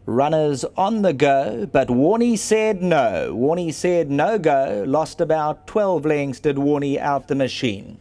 Runners on the go, but Warney said no. Warney said no go. Lost about 12 lengths, did Warney out the machine.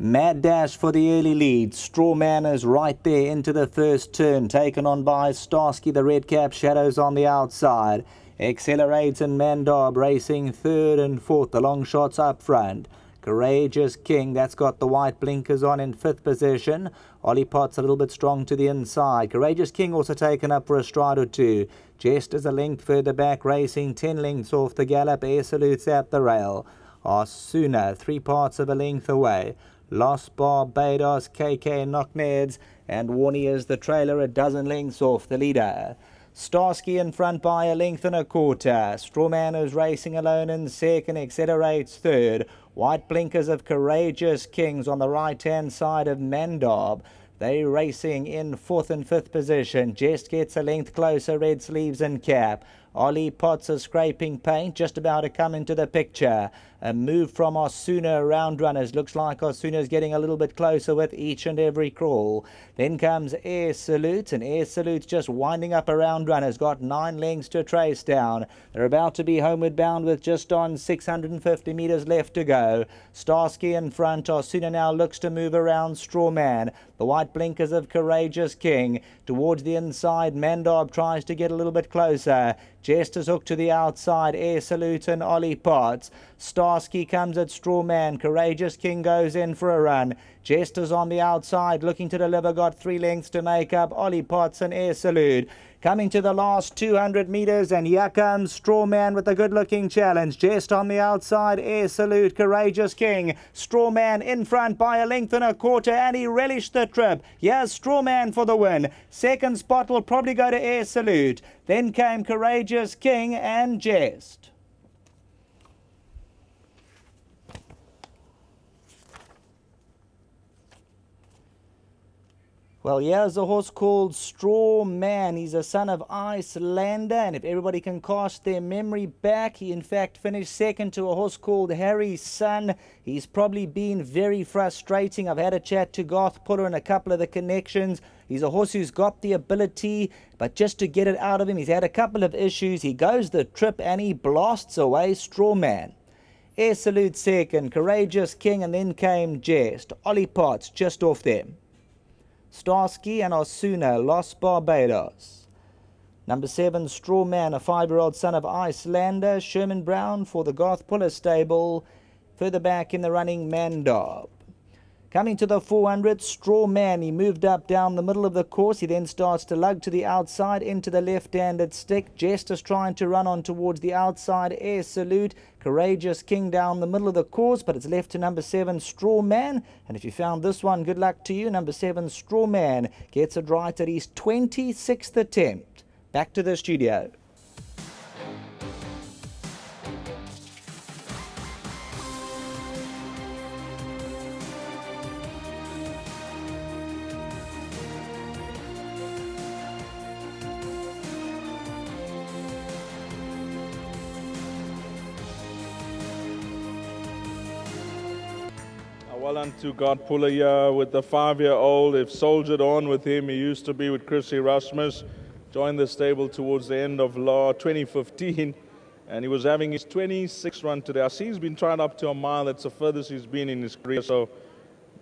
Mad dash for the early lead. Strawman is right there into the first turn, taken on by Starsky, the red cap, shadows on the outside. Accelerates and Mandob racing third and fourth. The long shots up front. Courageous King, that's got the white blinkers on in fifth position. Ollie Potts a little bit strong to the inside. Courageous King also taken up for a stride or two. Jester's a length further back, racing 10 lengths off the gallop. Air Salutes at the rail. Osuna, 3 parts of a length away. Lost Barbados, KK Knockneds, and Warney is the trailer a dozen lengths off the leader. Starsky in front by a length and a quarter. Strawman is racing alone in second, accelerates third. White blinkers of Courageous Kings on the right-hand side of Mandob. They racing in fourth and fifth position. Jest gets a length closer, red sleeves and cap. Ollie Potts is scraping paint, just about to come into the picture. A move from Osuna around runners. Looks like Osuna's getting a little bit closer with each and every crawl. Then comes Air Salute, and Air Salute's just winding up around runners. Got 9 lengths to trace down. They're about to be homeward bound with just on 650 metres left to go. Starsky in front. Osuna now looks to move around Strawman. The white blinkers of Courageous King. Towards the inside, Mandob tries to get a little bit closer. Jester's hooked to the outside. Air Salute and Ollie Potts. Starsky comes at Strawman. Courageous King goes in for a run. Jester's on the outside looking to deliver. Got 3 lengths to make up. Ollie Potts and Air Salute. Coming to the last 200 metres, and here comes Strawman with a good-looking challenge. Jest on the outside, Air Salute, Courageous King. Strawman in front by a length and a quarter, and he relished the trip. Here's Strawman for the win. Second spot will probably go to Air Salute. Then came Courageous King and Jest. Well, here's a horse called Strawman. He's a son of Icelander, and if everybody can cast their memory back, he in fact finished second to a horse called Harry's Son. He's probably been very frustrating. I've had a chat to Garth Puller and a couple of the connections. He's a horse who's got the ability, but just to get it out of him, he's had a couple of issues. He goes the trip and he blasts away Strawman. Air Salute second, Courageous King, and then came Jest. Ollie Potts just off them. Starsky and Osuna, Lost Barbados. Number 7, Strawman, a 5-year-old son of Icelander. Sherman Brown for the Garth Puller stable. Further back in the running, Mandob. Coming to the 400, Strawman. He moved up down the middle of the course. He then starts to lug to the outside into the left-handed stick. Jester's trying to run on towards the outside. Air Salute. Courageous King down the middle of the course, but it's left to number 7, Strawman. And if you found this one, good luck to you. Number 7, Strawman gets it right at his 26th attempt. Back to the studio. Well done to Garth Puller here with the 5-year-old. They've soldiered on with him. He used to be with Chris Erasmus. Joined the stable towards the end of 2015. And he was having his 26th run today. I see he's been tried up to a mile. That's the furthest he's been in his career. So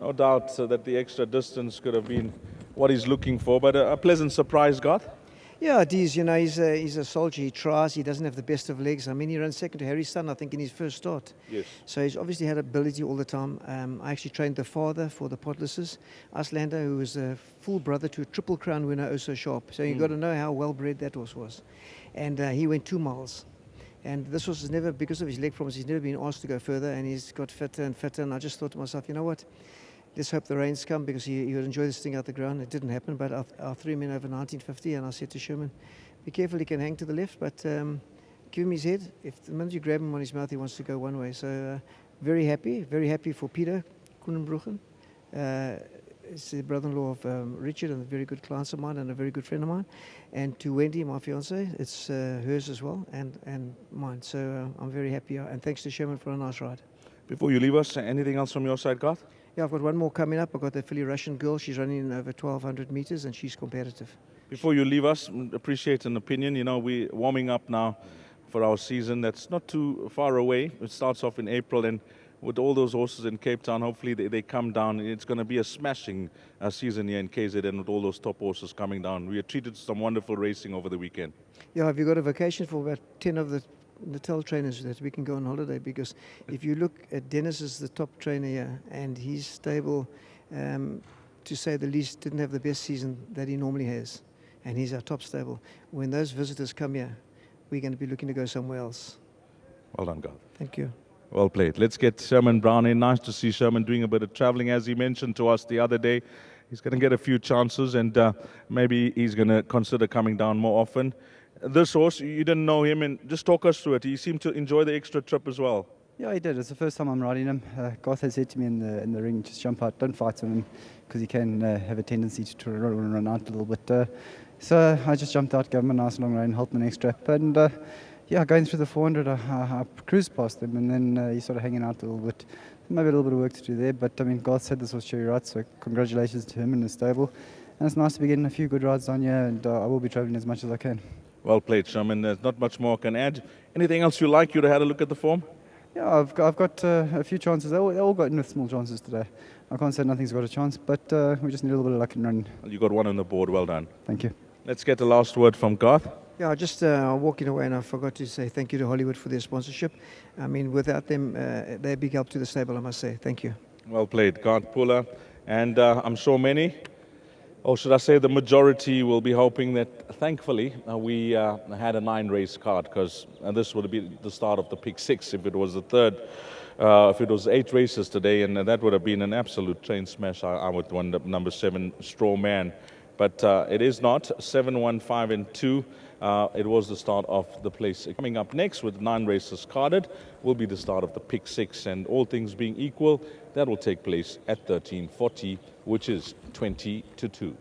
no doubt that the extra distance could have been what he's looking for. But a pleasant surprise, Garth. Yeah, it is. You know, he's a soldier. He tries. He doesn't have the best of legs. I mean, he ran second to Harry's Son, I think, in his first start. Yes. So he's obviously had ability all the time. I actually trained the father for the Potlises, Icelander, who was a full brother to a Triple Crown winner, Also Sharp. So you've got to know how well bred that horse was. And he went 2 miles. And this horse has never, because of his leg problems, he's never been asked to go further, and he's got fitter and fitter. And I just thought to myself, you know what? Let's hope the rains come, because he would enjoy this thing out the ground. It didn't happen, but I threw him in over 1950, and I said to Sherman, be careful, he can hang to the left, but give him his head. If the minute you grab him on his mouth, he wants to go one way. So very happy for Peter Koenenbruggen. It's the brother-in-law of Richard, and a very good client of mine and a very good friend of mine. And to Wendy, my fiancée, it's hers as well, and mine. So I'm very happy, and thanks to Sherman for a nice ride. Before you leave us, anything else from your side, Garth? Yeah, I've got one more coming up. I've got the filly Russian girl. She's running in over 1,200 meters, and she's competitive. Before you leave us, appreciate an opinion. You know, we're warming up now for our season that's not too far away. It starts off in April, and with all those horses in Cape Town, hopefully they come down. It's going to be a smashing season here in KZN with all those top horses coming down. We are treated to some wonderful racing over the weekend. Yeah, have you got a vacation for about 10 of the Natal trainers that we can go on holiday? Because if you look at Dennis as the top trainer here, and his stable, to say the least, didn't have the best season that he normally has, and he's our top stable. When those visitors come here, we're going to be looking to go somewhere else. Well done, Garth. Thank you. Well played. Let's get Sherman Brown in. Nice to see Sherman doing a bit of traveling. As he mentioned to us the other day, he's going to get a few chances, and maybe he's going to consider coming down more often. This horse, you didn't know him, and just talk us through it. He seemed to enjoy the extra trip as well. Yeah, he did. It's the first time I'm riding him. Garth had said to me in the ring, just jump out, don't fight him, because he can have a tendency to run out a little bit. So I just jumped out, gave him a nice long rein, helped him an extra trip, and yeah, going through the 400, I cruised past him, and then he started hanging out a little bit. Maybe a little bit of work to do there, but I mean, Garth said this was cherry right, so congratulations to him and the stable. And it's nice to be getting a few good rides on here, and I will be travelling as much as I can. Well played, Sherman. There's not much more I can add. Anything else you like? You'd have had a look at the form? Yeah, I've got a few chances. They all got in with small chances today. I can't say nothing's got a chance, but we just need a little bit of luck in running. You got one on the board. Well done. Thank you. Let's get the last word from Garth. Yeah, just walking away, and I forgot to say thank you to Hollywood for their sponsorship. I mean, without them, they're a big help to the stable, I must say. Thank you. Well played, Garth Pula. And I'm sure many, or should I say the majority, will be hoping that, thankfully, we had a 9-race card, because this would be the start of the pick 6 if it was the third. If it was 8 races today, and that would have been an absolute train smash. I would want number 7, Straw Man. But it is not. 7, 1, 5, and 2. It was the start of the place. Coming up next with 9 races carded will be the start of the pick 6. And all things being equal, that will take place at 13:40, which is 20 to 2.